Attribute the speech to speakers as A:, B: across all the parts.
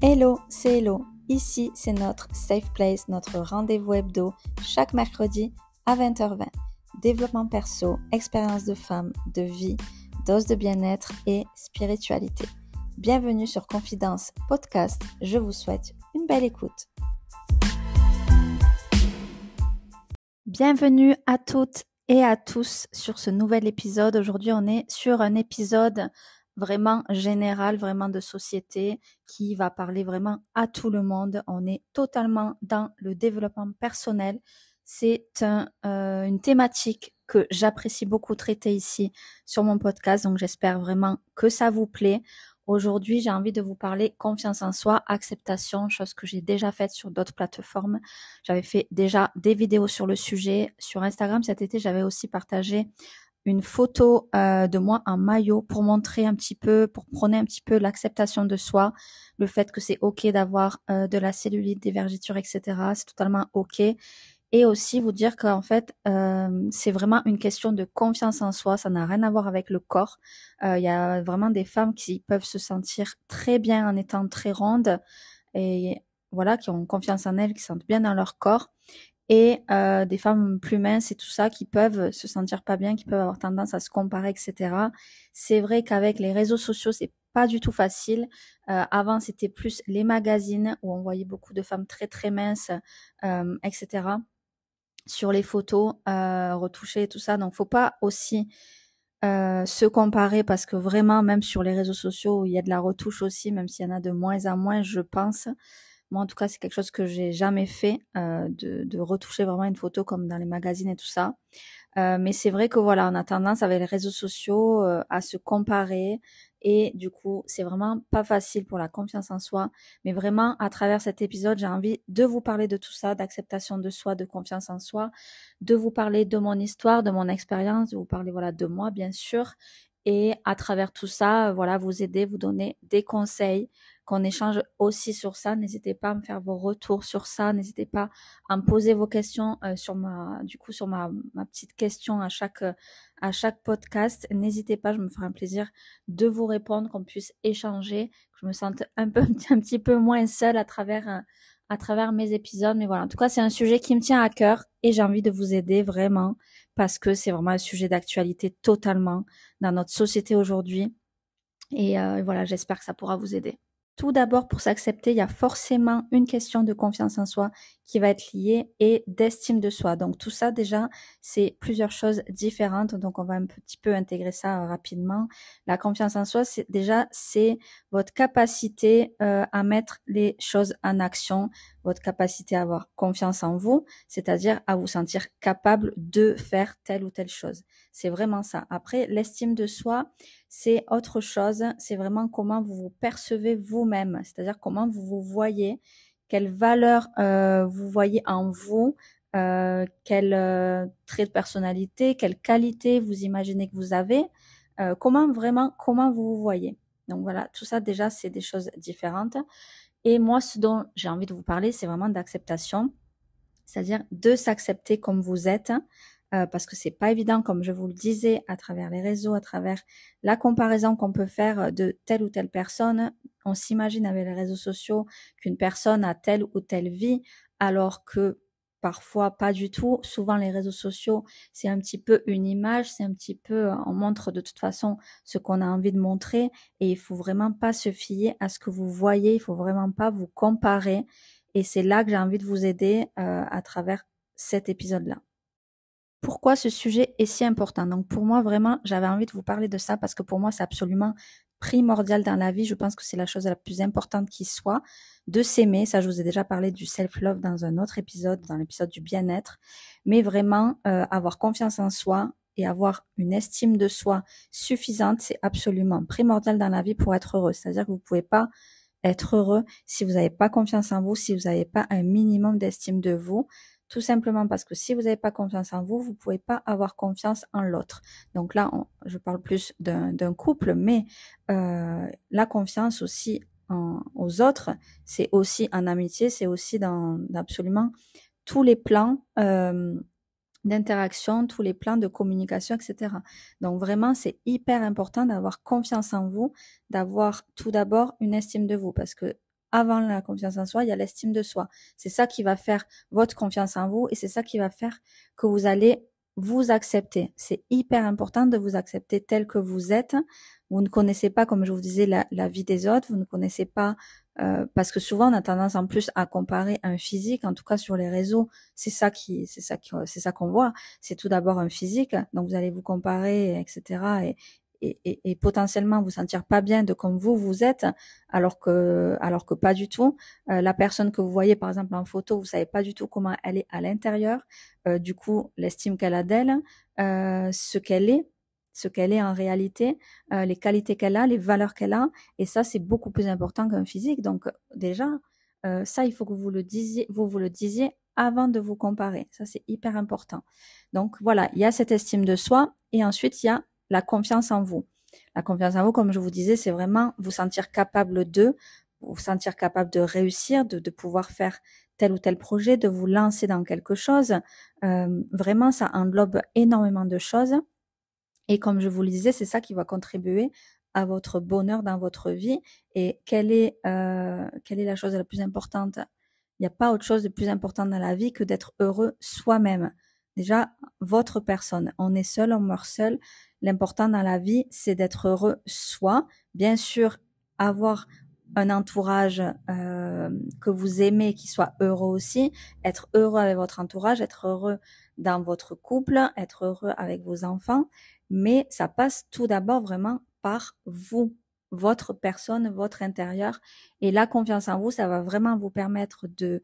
A: Hello, c'est Hello. Ici, c'est notre Safe Place, notre rendez-vous hebdo, chaque mercredi à 20h20. Développement perso, expérience de femme, de vie, dose de bien-être et spiritualité. Bienvenue sur Confidence Podcast. Je vous souhaite une belle écoute. Bienvenue à toutes et à tous sur ce nouvel épisode. Aujourd'hui, on est sur un épisode vraiment général, vraiment de société, qui va parler vraiment à tout le monde. On est totalement dans le développement personnel. C'est une thématique que j'apprécie beaucoup traiter ici sur mon podcast, donc j'espère vraiment que ça vous plaît. Aujourd'hui, j'ai envie de vous parler confiance en soi, acceptation, chose que j'ai déjà faite sur d'autres plateformes. J'avais fait déjà des vidéos sur le sujet. Sur Instagram cet été, j'avais aussi partagé une photo de moi en maillot pour montrer un petit peu, pour prôner un petit peu l'acceptation de soi, le fait que c'est ok d'avoir de la cellulite, des vergetures, etc. C'est totalement ok. Et aussi vous dire qu'en fait, c'est vraiment une question de confiance en soi. Ça n'a rien à voir avec le corps. Il y a vraiment des femmes qui peuvent se sentir très bien en étant très rondes et voilà, qui ont confiance en elles, qui se sentent bien dans leur corps. Et des femmes plus minces et tout ça qui peuvent se sentir pas bien, qui peuvent avoir tendance à se comparer, etc. C'est vrai qu'avec les réseaux sociaux, c'est pas du tout facile. Avant, c'était plus les magazines où on voyait beaucoup de femmes très très minces, etc. sur les photos retouchées et tout ça. Donc, faut pas aussi se comparer parce que vraiment, même sur les réseaux sociaux, il y a de la retouche aussi, même s'il y en a de moins en moins, je pense. Moi, en tout cas, c'est quelque chose que j'ai jamais fait, de retoucher vraiment une photo comme dans les magazines et tout ça. Mais c'est vrai que voilà, on a tendance avec les réseaux sociaux à se comparer et du coup, c'est vraiment pas facile pour la confiance en soi. Mais vraiment, à travers cet épisode, j'ai envie de vous parler de tout ça, d'acceptation de soi, de confiance en soi, de vous parler de mon histoire, de mon expérience, de vous parler voilà de moi bien sûr. Et à travers tout ça, voilà, vous aider, vous donner des conseils, qu'on échange aussi sur ça. N'hésitez pas à me faire vos retours sur ça. N'hésitez pas à me poser vos questions sur ma petite question à chaque podcast. N'hésitez pas, je me ferai un plaisir de vous répondre, qu'on puisse échanger, que je me sente un petit peu moins seule à travers mes épisodes. Mais voilà, en tout cas, c'est un sujet qui me tient à cœur et j'ai envie de vous aider vraiment parce que c'est vraiment un sujet d'actualité totalement dans notre société aujourd'hui. Et voilà, j'espère que ça pourra vous aider. Tout d'abord, pour s'accepter, il y a forcément une question de confiance en soi qui va être liée et d'estime de soi. Donc tout ça, déjà, c'est plusieurs choses différentes. Donc on va un petit peu intégrer ça rapidement. La confiance en soi, c'est votre capacité à mettre les choses en action, votre capacité à avoir confiance en vous, c'est-à-dire à vous sentir capable de faire telle ou telle chose. C'est vraiment ça. Après, l'estime de soi, c'est autre chose. C'est vraiment comment vous vous percevez vous-même, c'est-à-dire comment vous vous voyez, quelle valeur vous voyez en vous, quel trait de personnalité, quelle qualité vous imaginez que vous avez, comment vous vous voyez. Donc voilà, tout ça déjà, c'est des choses différentes. Et moi, ce dont j'ai envie de vous parler, c'est vraiment d'acceptation, c'est-à-dire de s'accepter comme vous êtes, parce que c'est pas évident, comme je vous le disais, à travers les réseaux, à travers la comparaison qu'on peut faire de telle ou telle personne. On s'imagine avec les réseaux sociaux qu'une personne a telle ou telle vie, alors que parfois pas du tout. Souvent les réseaux sociaux, c'est un petit peu une image, c'est un petit peu, on montre de toute façon ce qu'on a envie de montrer, et il faut vraiment pas se fier à ce que vous voyez, il faut vraiment pas vous comparer. Et c'est là que j'ai envie de vous aider à travers cet épisode-là. Pourquoi ce sujet est si important? Donc pour moi, vraiment, j'avais envie de vous parler de ça parce que pour moi, c'est absolument primordial dans la vie. Je pense que c'est la chose la plus importante qui soit, de s'aimer. Ça, je vous ai déjà parlé du self-love dans un autre épisode, dans l'épisode du bien-être. Mais vraiment, avoir confiance en soi et avoir une estime de soi suffisante, c'est absolument primordial dans la vie pour être heureux. C'est-à-dire que vous pouvez pas être heureux si vous n'avez pas confiance en vous, si vous n'avez pas un minimum d'estime de vous. Tout simplement parce que si vous n'avez pas confiance en vous, vous pouvez pas avoir confiance en l'autre. Donc là, je parle plus d'un couple, mais la confiance aussi aux autres, c'est aussi en amitié, c'est aussi dans absolument tous les plans d'interaction, tous les plans de communication, etc. Donc vraiment, c'est hyper important d'avoir confiance en vous, d'avoir tout d'abord une estime de vous, parce que avant la confiance en soi, il y a l'estime de soi. C'est ça qui va faire votre confiance en vous et c'est ça qui va faire que vous allez vous accepter. C'est hyper important de vous accepter tel que vous êtes. Vous ne connaissez pas, comme je vous disais, la vie des autres. Vous ne connaissez pas, parce que souvent on a tendance en plus à comparer un physique. En tout cas sur les réseaux, c'est ça qu'on voit. C'est tout d'abord un physique. Donc vous allez vous comparer, etc. Et potentiellement vous sentir pas bien de comme vous êtes, alors que pas du tout. La personne que vous voyez par exemple en photo, vous savez pas du tout comment elle est à l'intérieur. Du coup, l'estime qu'elle a d'elle, ce qu'elle est en réalité, les qualités qu'elle a, les valeurs qu'elle a, et ça c'est beaucoup plus important qu'un physique. Donc déjà, ça il faut que vous le disiez avant de vous comparer. Ça c'est hyper important. Donc voilà, il y a cette estime de soi, et ensuite il y a la confiance en vous. La confiance en vous, comme je vous disais, c'est vraiment vous sentir capable vous sentir capable de réussir, de pouvoir faire tel ou tel projet, de vous lancer dans quelque chose. Vraiment, ça englobe énormément de choses. Et comme je vous le disais, c'est ça qui va contribuer à votre bonheur dans votre vie. Et quelle est la chose la plus importante? Il n'y a pas autre chose de plus important dans la vie que d'être heureux soi-même. Déjà, votre personne. On est seul, on meurt seul. L'important dans la vie, c'est d'être heureux soi. Bien sûr, avoir un entourage que vous aimez, qui soit heureux aussi. Être heureux avec votre entourage, être heureux dans votre couple, être heureux avec vos enfants. Mais ça passe tout d'abord vraiment par vous, votre personne, votre intérieur. Et la confiance en vous, ça va vraiment vous permettre de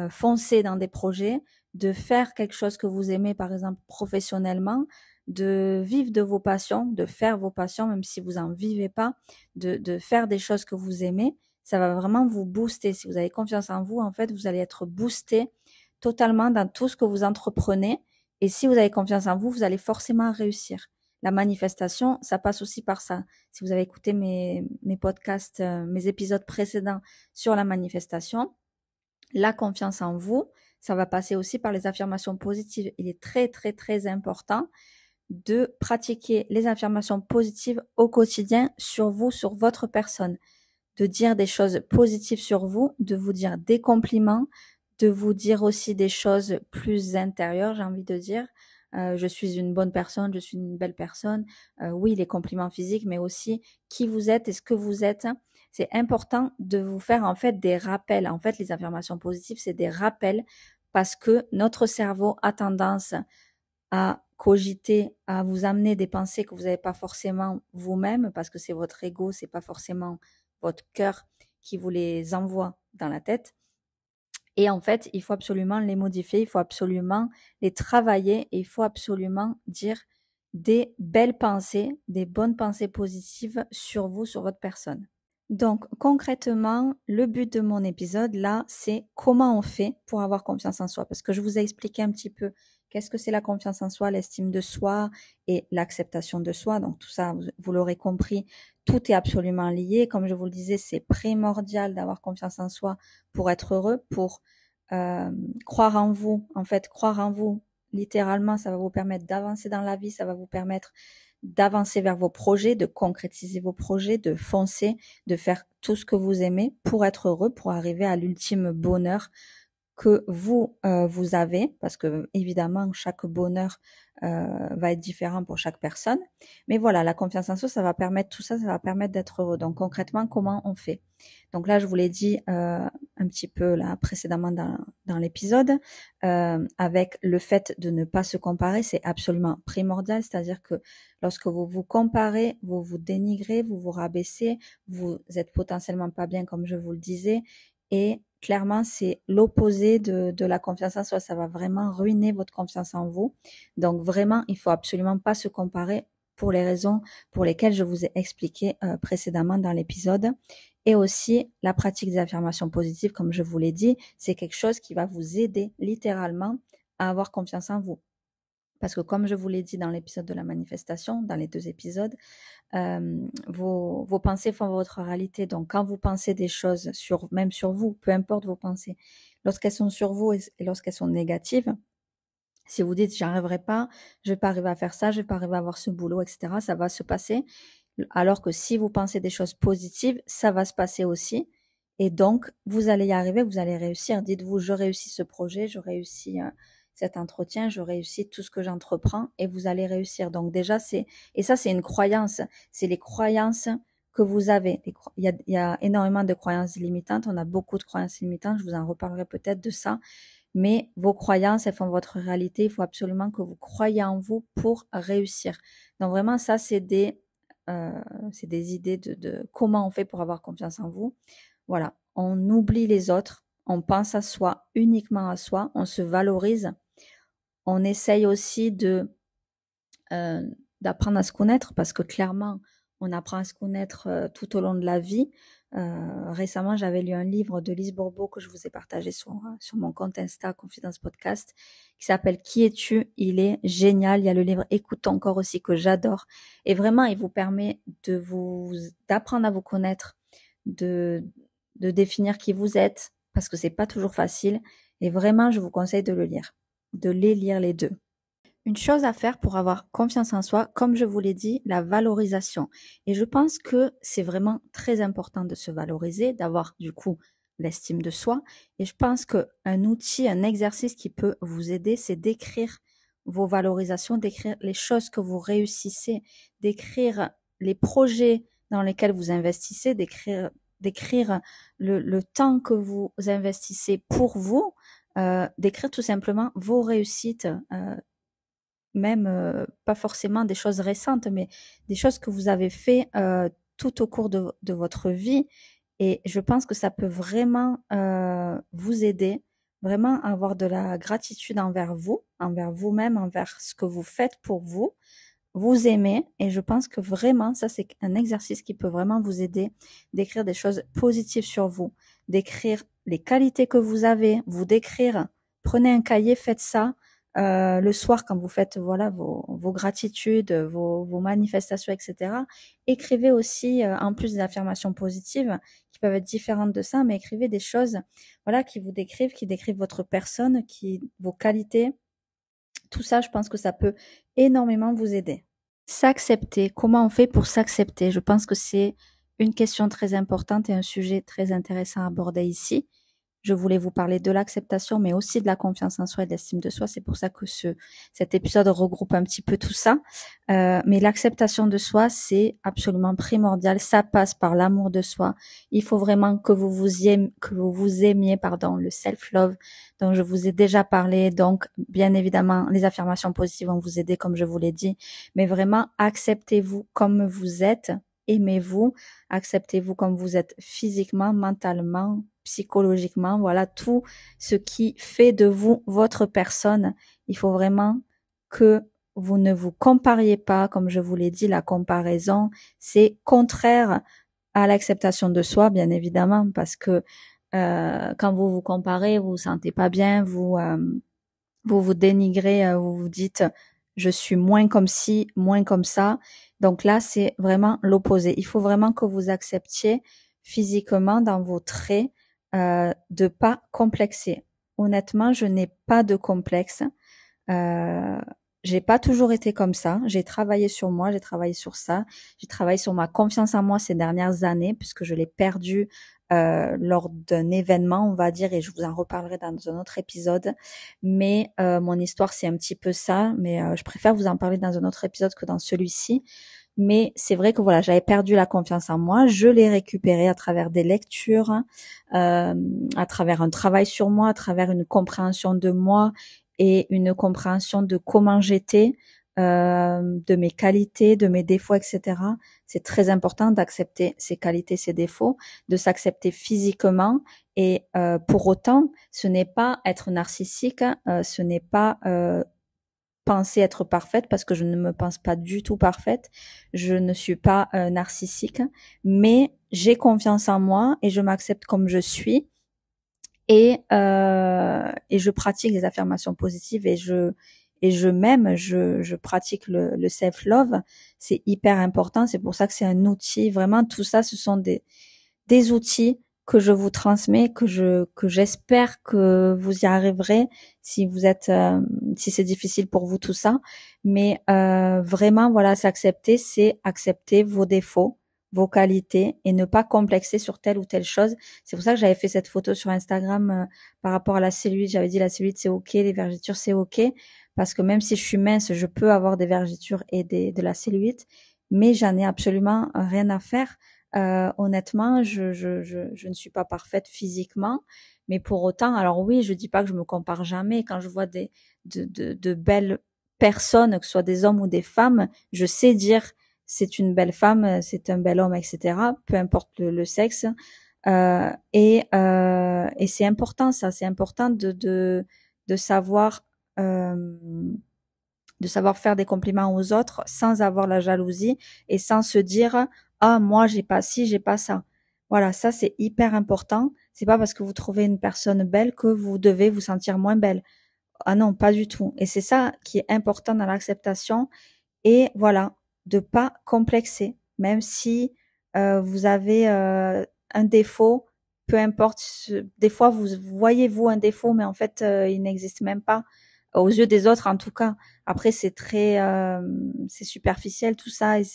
A: foncer dans des projets, de faire quelque chose que vous aimez, par exemple professionnellement, de vivre de vos passions, de faire vos passions, même si vous en vivez pas, de faire des choses que vous aimez. Ça va vraiment vous booster. Si vous avez confiance en vous, en fait, vous allez être boosté totalement dans tout ce que vous entreprenez. Et si vous avez confiance en vous, vous allez forcément réussir. La manifestation, ça passe aussi par ça. Si vous avez écouté mes podcasts, mes épisodes précédents sur la manifestation, la confiance en vous, ça va passer aussi par les affirmations positives. Il est très, très, très important de pratiquer les affirmations positives au quotidien sur vous, sur votre personne. De dire des choses positives sur vous, de vous dire des compliments, de vous dire aussi des choses plus intérieures, j'ai envie de dire. Je suis une bonne personne, je suis une belle personne. Oui, les compliments physiques, mais aussi qui vous êtes et ce que vous êtes. C'est important de vous faire en fait des rappels. En fait, les affirmations positives, c'est des rappels parce que notre cerveau a tendance à cogiter, à vous amener des pensées que vous n'avez pas forcément vous-même, parce que c'est votre ego, c'est pas forcément votre cœur qui vous les envoie dans la tête. Et en fait, il faut absolument les modifier, il faut absolument les travailler et il faut absolument dire des belles pensées, des bonnes pensées positives sur vous, sur votre personne. Donc concrètement, le but de mon épisode là, c'est comment on fait pour avoir confiance en soi. Parce que je vous ai expliqué un petit peu qu'est-ce que c'est la confiance en soi, l'estime de soi et l'acceptation de soi. Donc tout ça, vous l'aurez compris, tout est absolument lié. Comme je vous le disais, c'est primordial d'avoir confiance en soi pour être heureux, pour croire en vous. En fait, croire en vous, littéralement, ça va vous permettre d'avancer dans la vie, ça va vous permettre d'avancer vers vos projets, de concrétiser vos projets, de foncer, de faire tout ce que vous aimez pour être heureux, pour arriver à l'ultime bonheur que vous avez, parce que évidemment chaque bonheur va être différent pour chaque personne. Mais voilà, la confiance en soi, ça va permettre tout ça, ça va permettre d'être heureux. Donc concrètement, comment on fait? Donc là, je vous l'ai dit un petit peu là précédemment dans l'épisode, avec le fait de ne pas se comparer, c'est absolument primordial. C'est-à-dire que lorsque vous vous comparez, vous vous dénigrez, vous vous rabaissez, vous êtes potentiellement pas bien, comme je vous le disais, et clairement, c'est l'opposé de la confiance en soi. Ça va vraiment ruiner votre confiance en vous. Donc vraiment, il faut absolument pas se comparer pour les raisons pour lesquelles je vous ai expliqué précédemment dans l'épisode. Et aussi, la pratique des affirmations positives, comme je vous l'ai dit, c'est quelque chose qui va vous aider littéralement à avoir confiance en vous. Parce que comme je vous l'ai dit dans l'épisode de la manifestation, dans les 2 épisodes, vos pensées font votre réalité. Donc quand vous pensez des choses même sur vous, peu importe vos pensées, lorsqu'elles sont sur vous et lorsqu'elles sont négatives, si vous dites j'y arriverai pas, je vais pas arriver à faire ça, je vais pas arriver à avoir ce boulot, etc., ça va se passer. Alors que si vous pensez des choses positives, ça va se passer aussi. Et donc, vous allez y arriver, vous allez réussir. Dites-vous, je réussis ce projet, je réussis cet entretien, je réussis tout ce que j'entreprends et vous allez réussir. Donc déjà, et ça, c'est une croyance. C'est les croyances que vous avez. Il y a énormément de croyances limitantes. On a beaucoup de croyances limitantes. Je vous en reparlerai peut-être de ça. Mais vos croyances, elles font votre réalité. Il faut absolument que vous croyiez en vous pour réussir. Donc vraiment, ça, c'est des idées de comment on fait pour avoir confiance en vous. Voilà, on oublie les autres, on pense à soi, uniquement à soi, on se valorise. On essaye aussi d'apprendre à se connaître parce que clairement, on apprend à se connaître tout au long de la vie. Récemment, j'avais lu un livre de Lise Bourbeau que je vous ai partagé sur mon compte Insta Confidence Podcast qui s'appelle Qui es-tu? Il est génial. Il y a le livre Écoute ton corps aussi que j'adore. Et vraiment, il vous permet d'apprendre à vous connaître, de définir qui vous êtes parce que c'est pas toujours facile. Et vraiment, je vous conseille de le lire, de les lire les deux. Une chose à faire pour avoir confiance en soi, comme je vous l'ai dit, la valorisation. Et je pense que c'est vraiment très important de se valoriser, d'avoir du coup l'estime de soi. Et je pense qu'un outil, un exercice qui peut vous aider, c'est d'écrire vos valorisations, d'écrire les choses que vous réussissez, d'écrire les projets dans lesquels vous investissez, d'écrire le temps que vous investissez pour vous, d'écrire tout simplement vos réussites, même pas forcément des choses récentes, mais des choses que vous avez fait tout au cours de votre vie. Et je pense que ça peut vraiment vous aider, vraiment avoir de la gratitude envers vous, envers vous-même, envers ce que vous faites pour vous, vous aimez. Et je pense que vraiment, ça c'est un exercice qui peut vraiment vous aider d'écrire des choses positives sur vous, d'écrire les qualités que vous avez, vous décrire. Prenez un cahier, faites ça. Le soir, quand vous faites voilà vos gratitudes, vos manifestations, etc. Écrivez aussi, en plus des affirmations positives qui peuvent être différentes de ça, mais écrivez des choses, voilà, qui décrivent votre personne, vos qualités. Tout ça, je pense que ça peut énormément vous aider. S'accepter. Comment on fait pour s'accepter? Je pense que c'est une question très importante et un sujet très intéressant à aborder ici. Je voulais vous parler de l'acceptation, mais aussi de la confiance en soi et de l'estime de soi. C'est pour ça que cet épisode regroupe un petit peu tout ça. Mais l'acceptation de soi, c'est absolument primordial. Ça passe par l'amour de soi. Il faut vraiment que vous vous aimiez, pardon, le self-love dont je vous ai déjà parlé. Donc, bien évidemment, les affirmations positives vont vous aider, comme je vous l'ai dit. Mais vraiment, acceptez-vous comme vous êtes. Aimez-vous, acceptez-vous comme vous êtes physiquement, mentalement, psychologiquement, voilà tout ce qui fait de vous votre personne. Il faut vraiment que vous ne vous compariez pas, comme je vous l'ai dit, la comparaison, c'est contraire à l'acceptation de soi, bien évidemment, parce que quand vous vous comparez, vous vous sentez pas bien, vous vous dénigrez, vous vous dites je suis moins comme ci, moins comme ça. Donc là, c'est vraiment l'opposé. Il faut vraiment que vous acceptiez physiquement dans vos traits de pas complexer. Honnêtement, je n'ai pas de complexe. Euh, j'ai pas toujours été comme ça. J'ai travaillé sur moi, j'ai travaillé sur ça. J'ai travaillé sur ma confiance en moi ces dernières années puisque je l'ai perdue lors d'un événement, on va dire, et je vous en reparlerai dans un autre épisode. Mais mon histoire, c'est un petit peu ça. Mais je préfère vous en parler dans un autre épisode que dans celui-ci. Mais c'est vrai que voilà, j'avais perdu la confiance en moi. Je l'ai récupérée à travers des lectures, à travers un travail sur moi, à travers une compréhension de moi et une compréhension de comment j'étais, de mes qualités, de mes défauts, etc. C'est très important d'accepter ses qualités, ses défauts, de s'accepter physiquement. Et pour autant, ce n'est pas être narcissique, ce n'est pas penser être parfaite, parce que je ne me pense pas du tout parfaite. Je ne suis pas narcissique, mais j'ai confiance en moi et je m'accepte comme je suis. Et je pratique les affirmations positives et je pratique le self-love. C'est hyper important. C'est pour ça que c'est un outil. Vraiment, tout ça, ce sont des outils que je vous transmets, que j'espère que vous y arriverez si vous êtes, si c'est difficile pour vous tout ça. Mais vraiment, voilà, c'est accepter vos défauts, vos qualités et ne pas complexer sur telle ou telle chose. C'est pour ça que j'avais fait cette photo sur Instagram par rapport à la cellulite. J'avais dit la cellulite c'est ok, les vergetures c'est ok, parce que même si je suis mince, je peux avoir des vergetures et de la cellulite, mais j'en ai absolument rien à faire. Honnêtement, je ne suis pas parfaite physiquement, mais pour autant, alors oui, je dis pas que je me compare jamais. Quand je vois de belles personnes, que ce soit des hommes ou des femmes, je sais dire c'est une belle femme, c'est un bel homme, etc. Peu importe le sexe. Et c'est important ça, c'est important de savoir euh, de savoir faire des compliments aux autres sans avoir la jalousie et sans se dire ah moi j'ai pas ci, j'ai pas ça. Voilà, ça c'est hyper important. C'est pas parce que vous trouvez une personne belle que vous devez vous sentir moins belle. Ah non, pas du tout. Et c'est ça qui est important dans l'acceptation. Et voilà, de pas complexer, même si vous avez un défaut, peu importe. Des fois, vous voyez vous un défaut, mais en fait, il n'existe même pas aux yeux des autres, en tout cas. Après, c'est superficiel tout ça, et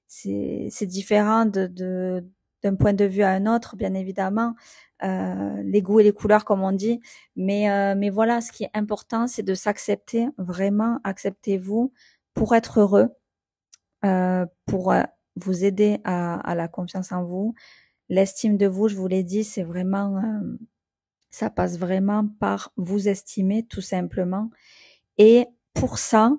A: c'est différent d'un point de vue à un autre, bien évidemment. Les goûts et les couleurs, comme on dit. Mais voilà, ce qui est important, c'est de s'accepter, vraiment, acceptez-vous pour être heureux, pour vous aider à la confiance en vous. L'estime de vous, je vous l'ai dit, c'est vraiment, ça passe vraiment par vous estimer tout simplement. Et pour ça,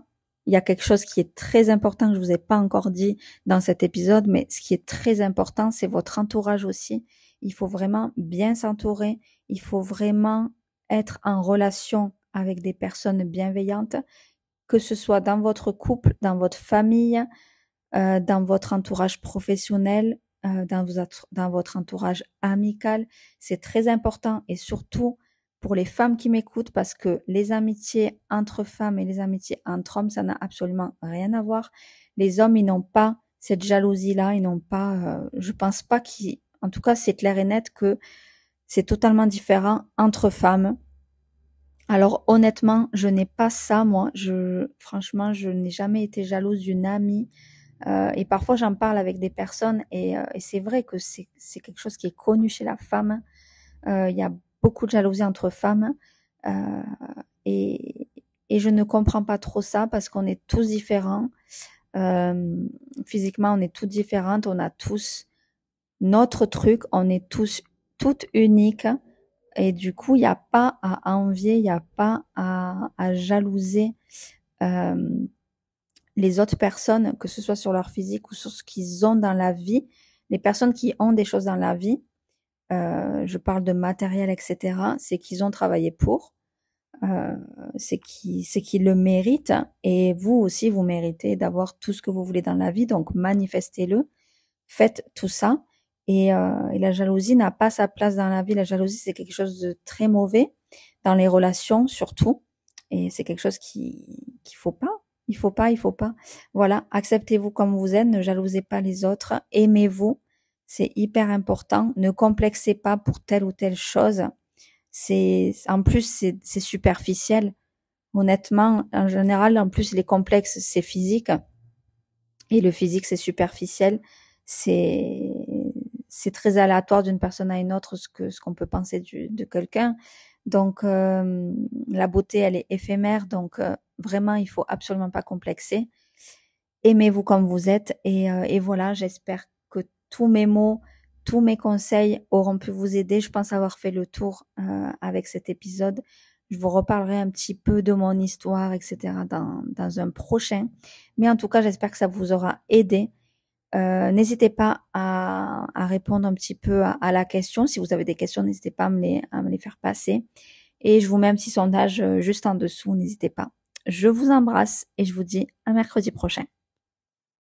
A: il y a quelque chose qui est très important que je vous ai pas encore dit dans cet épisode, mais ce qui est très important, c'est votre entourage aussi. Il faut vraiment bien s'entourer. Il faut vraiment être en relation avec des personnes bienveillantes, que ce soit dans votre couple, dans votre famille, dans votre entourage professionnel, dans votre entourage amical. C'est très important et surtout pour les femmes qui m'écoutent parce que les amitiés entre femmes et les amitiés entre hommes, ça n'a absolument rien à voir. Les hommes, ils n'ont pas cette jalousie-là, ils n'ont pas, je pense pas qu'ils, en tout cas, c'est clair et net que c'est totalement différent entre femmes. Alors honnêtement, je n'ai pas ça moi. Franchement, je n'ai jamais été jalouse d'une amie. Et parfois, j'en parle avec des personnes et c'est vrai que c'est quelque chose qui est connu chez la femme. Il y a beaucoup de jalousie entre femmes euh, et, et je ne comprends pas trop ça parce qu'on est tous différents. Euh, Physiquement, on est toutes différentes. On a tous notre truc. On est tous toutes uniques. Et du coup, il n'y a pas à envier, il n'y a pas à jalouser euh, les autres personnes, que ce soit sur leur physique ou sur ce qu'ils ont dans la vie. Les personnes qui ont des choses dans la vie, je parle de matériel, etc., c'est qu'ils ont travaillé pour, euh, c'est qu'ils le méritent. Et vous aussi, vous méritez d'avoir tout ce que vous voulez dans la vie, donc manifestez-le, faites tout ça. Et la jalousie n'a pas sa place dans la vie. La jalousie, c'est quelque chose de très mauvais dans les relations, surtout. Et c'est quelque chose qu'il faut pas. Il faut pas. Voilà, acceptez-vous comme vous êtes, ne jalousez pas les autres, aimez-vous. C'est hyper important. Ne complexez pas pour telle ou telle chose. En plus, c'est superficiel. Honnêtement, en général, en plus, les complexes, c'est physique. Et le physique, c'est superficiel. C'est, c'est très aléatoire d'une personne à une autre ce qu'on peut penser de quelqu'un. Donc, la beauté, elle est éphémère. Donc, vraiment, il faut absolument pas complexer. Aimez-vous comme vous êtes. Et voilà, j'espère que tous mes mots, tous mes conseils auront pu vous aider. Je pense avoir fait le tour avec cet épisode. Je vous reparlerai un petit peu de mon histoire, etc. dans un prochain. Mais en tout cas, j'espère que ça vous aura aidé. N'hésitez pas à répondre un petit peu à la question. Si vous avez des questions, n'hésitez pas à me les faire passer. Et je vous mets un petit sondage juste en dessous, n'hésitez pas. Je vous embrasse et je vous dis à mercredi prochain.